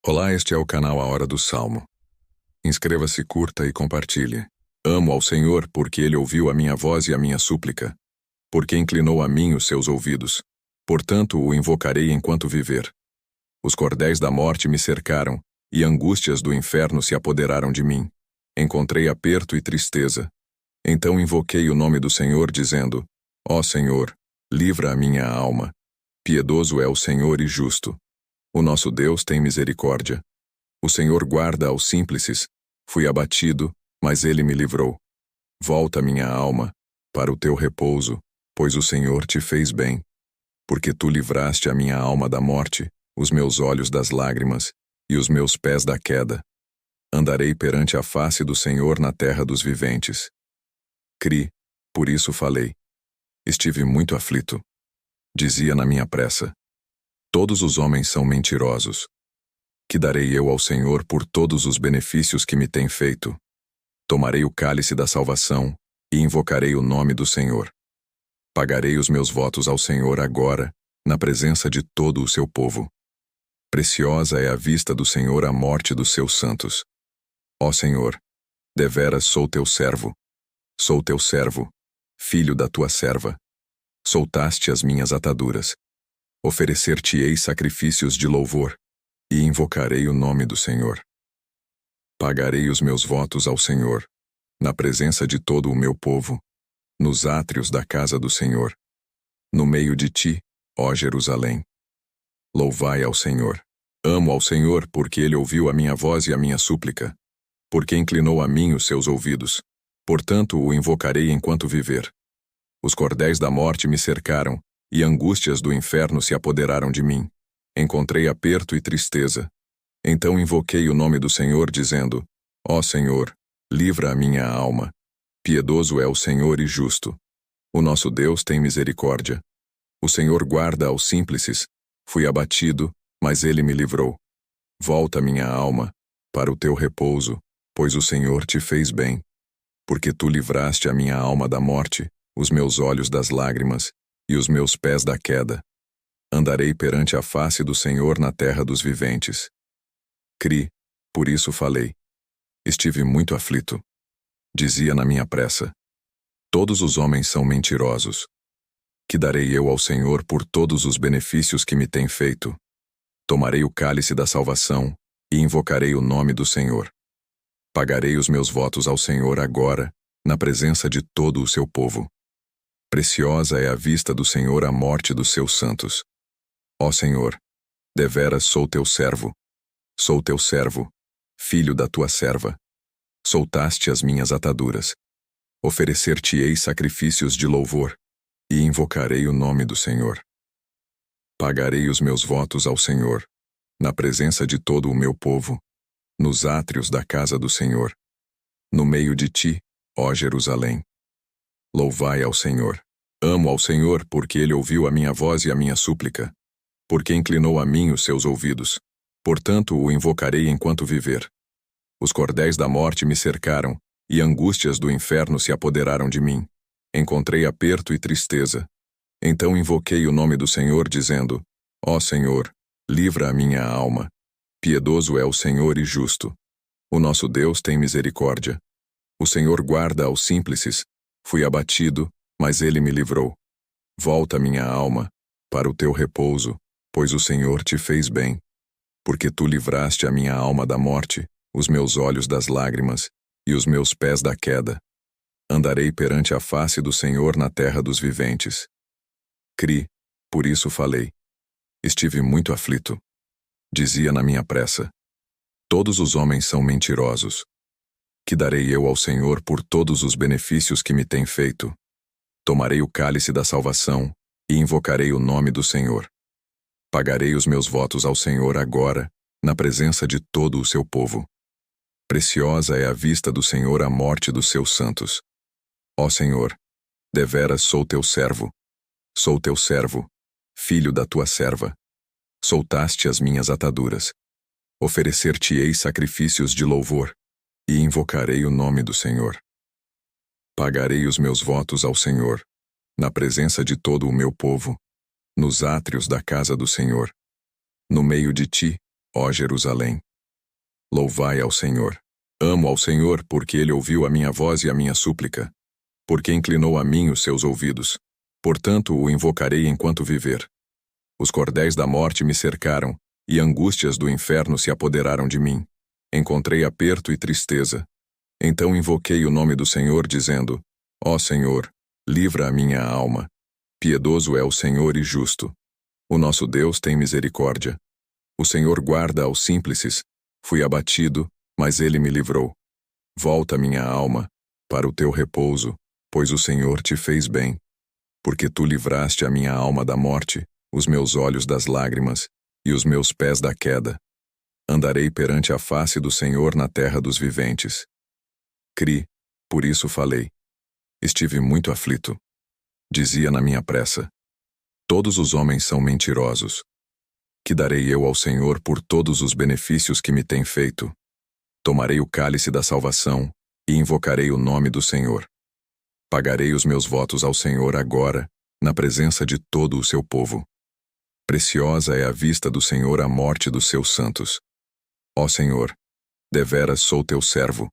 Olá, este é o canal A Hora do Salmo. Inscreva-se, curta e compartilhe. Amo ao Senhor porque Ele ouviu a minha voz e a minha súplica, porque inclinou a mim os seus ouvidos. Portanto, o invocarei enquanto viver. Os cordéis da morte me cercaram, e angústias do inferno se apoderaram de mim. Encontrei aperto e tristeza. Então invoquei o nome do Senhor, dizendo: Ó Senhor, livra a minha alma. Piedoso é o Senhor e justo. O nosso Deus tem misericórdia. O Senhor guarda aos simples. Fui abatido, mas Ele me livrou. Volta minha alma para o teu repouso, pois o Senhor te fez bem. Porque tu livraste a minha alma da morte, os meus olhos das lágrimas, e os meus pés da queda. Andarei perante a face do Senhor na terra dos viventes. Cri, por isso falei. Estive muito aflito. Dizia na minha pressa: todos os homens são mentirosos. Que darei eu ao Senhor por todos os benefícios que me tem feito? Tomarei o cálice da salvação e invocarei o nome do Senhor. Pagarei os meus votos ao Senhor agora, na presença de todo o seu povo. Preciosa é à vista do Senhor a morte dos seus santos. Ó Senhor, deveras sou teu servo. Sou teu servo, filho da tua serva. Soltaste as minhas ataduras. Oferecer-te-ei sacrifícios de louvor, e invocarei o nome do Senhor. Pagarei os meus votos ao Senhor, na presença de todo o meu povo, nos átrios da casa do Senhor, no meio de ti, ó Jerusalém. Louvai ao Senhor. Amo ao Senhor porque Ele ouviu a minha voz e a minha súplica, porque inclinou a mim os seus ouvidos. Portanto, o invocarei enquanto viver. Os cordéis da morte me cercaram, e angústias do inferno se apoderaram de mim. Encontrei aperto e tristeza. Então invoquei o nome do Senhor, dizendo: Ó Senhor, livra a minha alma. Piedoso é o Senhor e justo. O nosso Deus tem misericórdia. O Senhor guarda aos simples. Fui abatido, mas Ele me livrou. Volta minha alma para o teu repouso, pois o Senhor te fez bem. Porque tu livraste a minha alma da morte, os meus olhos das lágrimas, e os meus pés da queda. Andarei perante a face do Senhor na terra dos viventes. Cri, por isso falei. Estive muito aflito. Dizia na minha pressa: todos os homens são mentirosos. Que darei eu ao Senhor por todos os benefícios que me tem feito? Tomarei o cálice da salvação e invocarei o nome do Senhor. Pagarei os meus votos ao Senhor agora, na presença de todo o seu povo. Preciosa é à vista do Senhor a morte dos seus santos. Ó Senhor, deveras sou teu servo. Sou teu servo, filho da tua serva. Soltaste as minhas ataduras. Oferecer-te-ei sacrifícios de louvor, e invocarei o nome do Senhor. Pagarei os meus votos ao Senhor, na presença de todo o meu povo, nos átrios da casa do Senhor, no meio de ti, ó Jerusalém. Louvai ao Senhor. Amo ao Senhor porque Ele ouviu a minha voz e a minha súplica, porque inclinou a mim os seus ouvidos. Portanto, o invocarei enquanto viver. Os cordéis da morte me cercaram, e angústias do inferno se apoderaram de mim. Encontrei aperto e tristeza. Então invoquei o nome do Senhor, dizendo: Ó Senhor, livra a minha alma. Piedoso é o Senhor e justo. O nosso Deus tem misericórdia. O Senhor guarda aos simples. Fui abatido, mas Ele me livrou. Volta minha alma para o teu repouso, pois o Senhor te fez bem. Porque tu livraste a minha alma da morte, os meus olhos das lágrimas, e os meus pés da queda. Andarei perante a face do Senhor na terra dos viventes. Cri, por isso falei. Estive muito aflito. Dizia na minha pressa: todos os homens são mentirosos. Que darei eu ao Senhor por todos os benefícios que me tem feito? Tomarei o cálice da salvação e invocarei o nome do Senhor. Pagarei os meus votos ao Senhor agora, na presença de todo o seu povo. Preciosa é à vista do Senhor a morte dos seus santos. Ó Senhor, deveras sou teu servo. Sou teu servo, filho da tua serva. Soltaste as minhas ataduras. Oferecer-te-ei sacrifícios de louvor, e invocarei o nome do Senhor. Pagarei os meus votos ao Senhor, na presença de todo o meu povo, nos átrios da casa do Senhor, no meio de ti, ó Jerusalém. Louvai ao Senhor. Amo ao Senhor porque ele ouviu a minha voz e a minha súplica, porque inclinou a mim os seus ouvidos. Portanto o invocarei enquanto viver. Os cordéis da morte me cercaram, e angústias do inferno se apoderaram de mim. Encontrei aperto e tristeza. Então invoquei o nome do Senhor, dizendo: ó Senhor, livra a minha alma. Piedoso é o Senhor e justo. O nosso Deus tem misericórdia. O Senhor guarda aos simples. Fui abatido, mas ele me livrou. Volta minha alma para o teu repouso, pois o Senhor te fez bem. Porque tu livraste a minha alma da morte, os meus olhos das lágrimas, e os meus pés da queda. Andarei perante a face do Senhor na terra dos viventes. Cri, por isso falei. Estive muito aflito. Dizia na minha pressa: todos os homens são mentirosos. Que darei eu ao Senhor por todos os benefícios que me tem feito? Tomarei o cálice da salvação e invocarei o nome do Senhor. Pagarei os meus votos ao Senhor agora, na presença de todo o seu povo. Preciosa é a vista do Senhor a morte dos seus santos. Ó Senhor, deveras sou teu servo.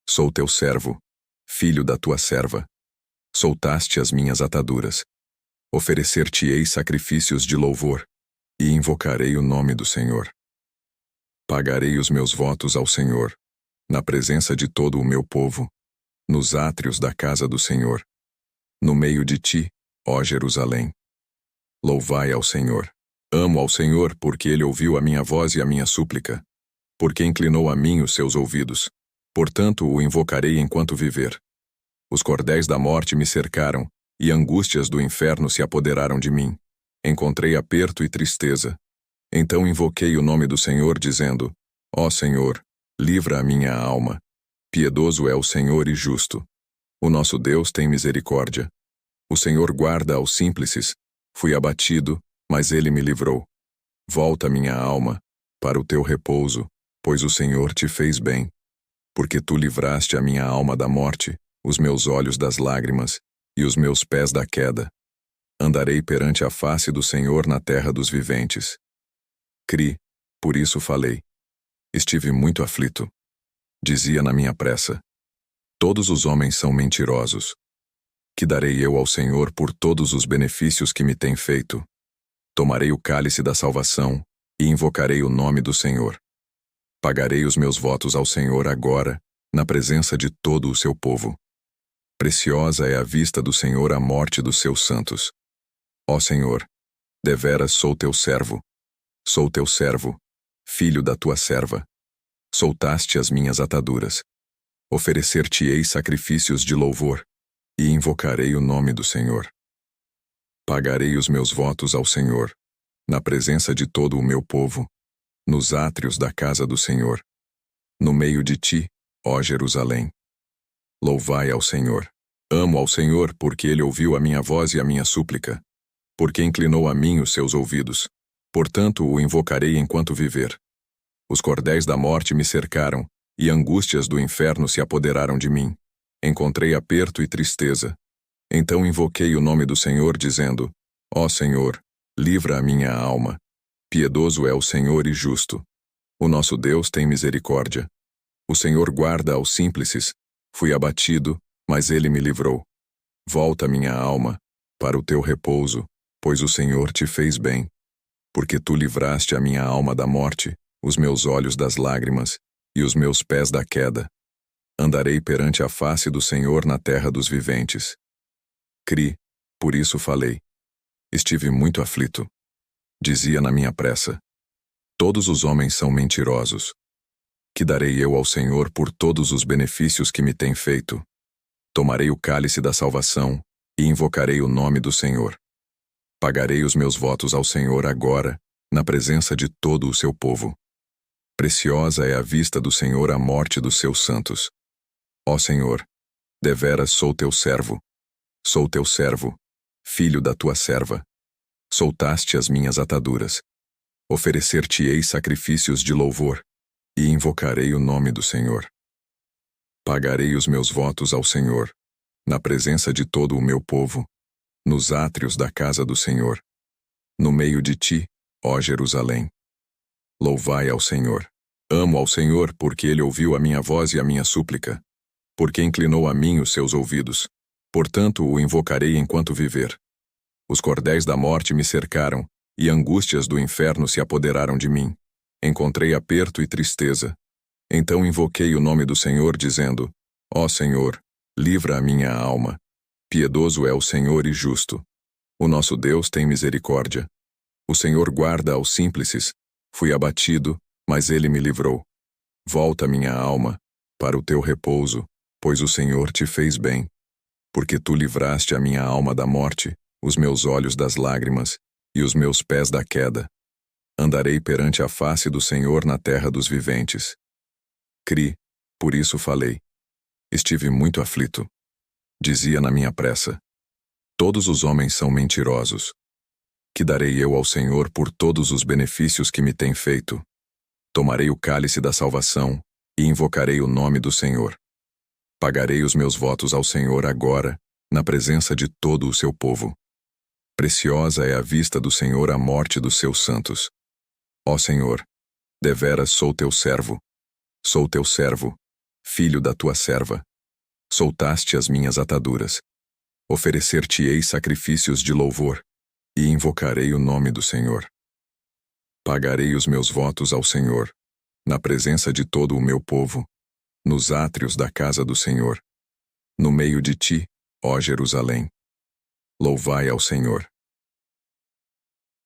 Sou teu servo, filho da tua serva. Soltaste as minhas ataduras. Oferecer-te-ei sacrifícios de louvor, e invocarei o nome do Senhor. Pagarei os meus votos ao Senhor, na presença de todo o meu povo, nos átrios da casa do Senhor, no meio de ti, ó Jerusalém. Louvai ao Senhor. Amo ao Senhor porque ele ouviu a minha voz e a minha súplica, porque inclinou a mim os seus ouvidos. Portanto o invocarei enquanto viver. Os cordéis da morte me cercaram, e angústias do inferno se apoderaram de mim. Encontrei aperto e tristeza. Então invoquei o nome do Senhor, dizendo: ó Senhor, livra a minha alma. Piedoso é o Senhor e justo. O nosso Deus tem misericórdia. O Senhor guarda aos simples. Fui abatido, mas ele me livrou. Volta minha alma para o teu repouso, pois o Senhor te fez bem. Porque tu livraste a minha alma da morte, os meus olhos das lágrimas, e os meus pés da queda. Andarei perante a face do Senhor na terra dos viventes. Cri, por isso falei. Estive muito aflito. Dizia na minha pressa: todos os homens são mentirosos. Que darei eu ao Senhor por todos os benefícios que me tem feito? Tomarei o cálice da salvação e invocarei o nome do Senhor. Pagarei os meus votos ao Senhor agora, na presença de todo o seu povo. Preciosa é a vista do Senhor a morte dos seus santos. Ó Senhor, deveras sou teu servo. Sou teu servo, filho da tua serva. Soltaste as minhas ataduras. Oferecer-te-ei sacrifícios de louvor, e invocarei o nome do Senhor. Pagarei os meus votos ao Senhor, na presença de todo o meu povo, nos átrios da casa do Senhor, no meio de ti, ó Jerusalém. Louvai ao Senhor. Amo ao Senhor porque ele ouviu a minha voz e a minha súplica, porque inclinou a mim os seus ouvidos. Portanto o invocarei enquanto viver. Os cordéis da morte me cercaram, e angústias do inferno se apoderaram de mim. Encontrei aperto e tristeza. Então invoquei o nome do Senhor, dizendo: ó Senhor, livra a minha alma. Piedoso é o Senhor e justo. O nosso Deus tem misericórdia. O Senhor guarda aos simples. Fui abatido, mas ele me livrou. Volta minha alma para o teu repouso, pois o Senhor te fez bem. Porque tu livraste a minha alma da morte, os meus olhos das lágrimas, e os meus pés da queda. Andarei perante a face do Senhor na terra dos viventes. Cri, por isso falei. Estive muito aflito. Dizia na minha pressa: todos os homens são mentirosos. Que darei eu ao Senhor por todos os benefícios que me tem feito? Tomarei o cálice da salvação e invocarei o nome do Senhor. Pagarei os meus votos ao Senhor agora, na presença de todo o seu povo. Preciosa é a vista do Senhor a morte dos seus santos. Ó Senhor, deveras sou teu servo. Sou teu servo, filho da tua serva. Soltaste as minhas ataduras. Oferecer-te-ei sacrifícios de louvor, e invocarei o nome do Senhor. Pagarei os meus votos ao Senhor, na presença de todo o meu povo, nos átrios da casa do Senhor, no meio de ti, ó Jerusalém. Louvai ao Senhor. Amo ao Senhor porque ele ouviu a minha voz e a minha súplica, porque inclinou a mim os seus ouvidos. Portanto o invocarei enquanto viver. Os cordéis da morte me cercaram, e angústias do inferno se apoderaram de mim. Encontrei aperto e tristeza. Então invoquei o nome do Senhor, dizendo: Ó Senhor, livra a minha alma. Piedoso é o Senhor e justo. O nosso Deus tem misericórdia. O Senhor guarda aos simples. Fui abatido, mas ele me livrou. Volta minha alma para o teu repouso, pois o Senhor te fez bem. Porque tu livraste a minha alma da morte, os meus olhos das lágrimas, e os meus pés da queda. Andarei perante a face do Senhor na terra dos viventes. Cri, por isso falei. Estive muito aflito. Dizia na minha pressa: todos os homens são mentirosos. Que darei eu ao Senhor por todos os benefícios que me tem feito? Tomarei o cálice da salvação e invocarei o nome do Senhor. Pagarei os meus votos ao Senhor agora, na presença de todo o seu povo. Preciosa é à vista do Senhor a morte dos seus santos. Ó Senhor, deveras sou teu servo. Sou teu servo, filho da tua serva. Soltaste as minhas ataduras. Oferecer-te-ei sacrifícios de louvor, e invocarei o nome do Senhor. Pagarei os meus votos ao Senhor, na presença de todo o meu povo, nos átrios da casa do Senhor, no meio de ti, ó Jerusalém. Louvai ao Senhor.